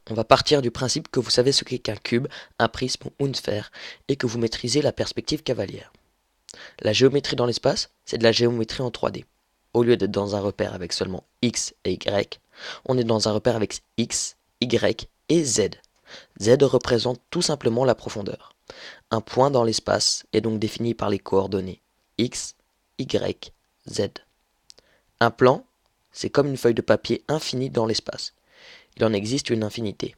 On va partir du principe que vous savez ce qu'est qu'un cube, un prisme ou une sphère, et que vous maîtrisez la perspective cavalière. La géométrie dans l'espace, c'est de la géométrie en 3D. Au lieu d'être dans un repère avec seulement x et y, on est dans un repère avec x, y et z. Z représente tout simplement la profondeur. Un point dans l'espace est donc défini par les coordonnées x, y, z. Un plan, c'est comme une feuille de papier infinie dans l'espace. Il en existe une infinité.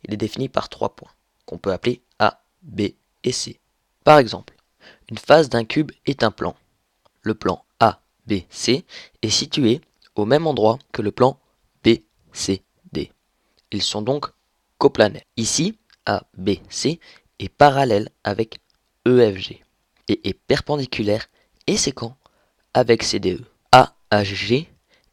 Il est défini par 3 points, qu'on peut appeler A, B et C. Par exemple, une face d'un cube est un plan. Le plan A, B, C est situé au même endroit que le plan B, C, D. Ils sont donc coplanaires. Ici, A, B, C est parallèle avec EFG et est perpendiculaire et séquent avec CDE. AHG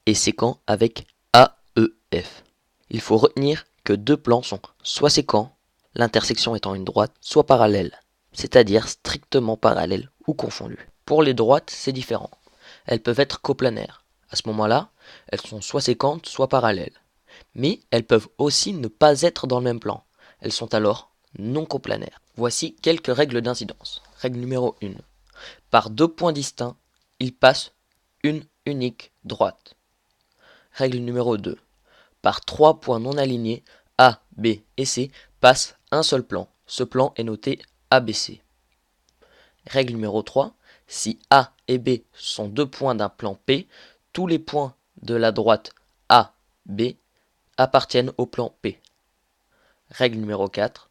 est séquent avec AEF. Il faut retenir que deux plans sont soit séquents, l'intersection étant une droite, soit parallèles, c'est-à-dire strictement parallèles ou confondus. Pour les droites, c'est différent. Elles peuvent être coplanaires. À ce moment-là, elles sont soit séquentes, soit parallèles. Mais elles peuvent aussi ne pas être dans le même plan. Elles sont alors non coplanaires. Voici quelques règles d'incidence. Règle numéro 1. Par deux points distincts, il passe une unique droite. Règle numéro 2. Par trois points non alignés, A, B et C, passe un seul plan. Ce plan est noté ABC. Règle numéro 3. Si A et B sont deux points d'un plan P, tous les points de la droite A, B appartiennent au plan P. Règle numéro 4.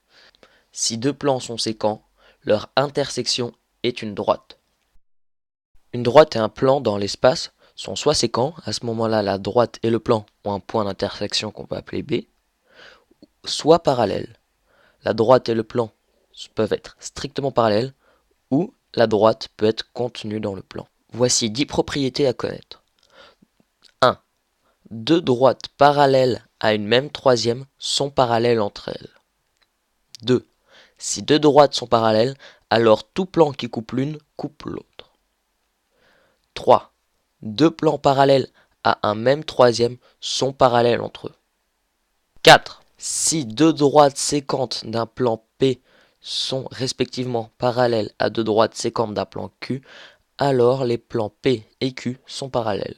Si deux plans sont séquents, leur intersection est une droite. Une droite et un plan dans l'espace sont soit séquents, à ce moment-là la droite et le plan ont un point d'intersection qu'on peut appeler B, soit parallèles. La droite et le plan peuvent être strictement parallèles ou la droite peut être contenue dans le plan. Voici 10 propriétés à connaître. 1. Deux droites parallèles à une même troisième sont parallèles entre elles. 2. Si deux droites sont parallèles, alors tout plan qui coupe l'une coupe l'autre. 3. Deux plans parallèles à un même troisième sont parallèles entre eux. 4. Si deux droites séquentes d'un plan P sont respectivement parallèles à deux droites séquentes d'un plan Q, alors les plans P et Q sont parallèles.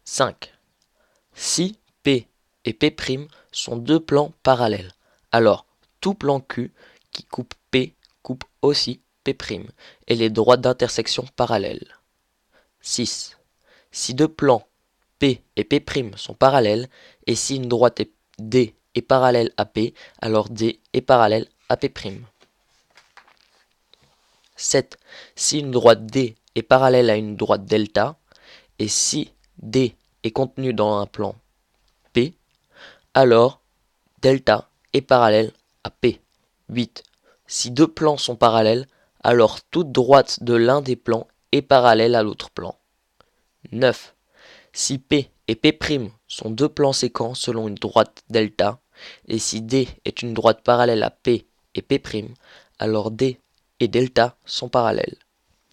5. Si P et P' sont deux plans parallèles, alors tout plan Q qui coupe P coupe aussi P' et les droites d'intersection parallèles. 6. Si deux plans P et P' sont parallèles, et si une droite D est parallèle à P, alors D est parallèle à P'. 7. Si une droite D est parallèle à une droite delta, et si D est contenu dans un plan P, alors delta est parallèle à P. 8. Si deux plans sont parallèles, alors toute droite de l'un des plans est parallèle à l'autre plan. 9. Si P et P' sont deux plans séquents selon une droite delta, et si D est une droite parallèle à P et P', alors D et delta sont parallèles.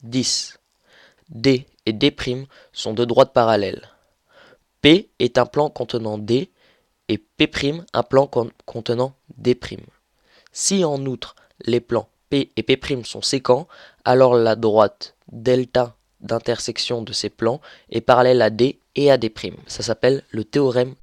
10. D et D' sont deux droites parallèles. P est un plan contenant D et P' un plan contenant D'. Si en outre les plans P et P' sont séquents, alors la droite delta d'intersection de ces plans est parallèle à D et à D'. Ça s'appelle le théorème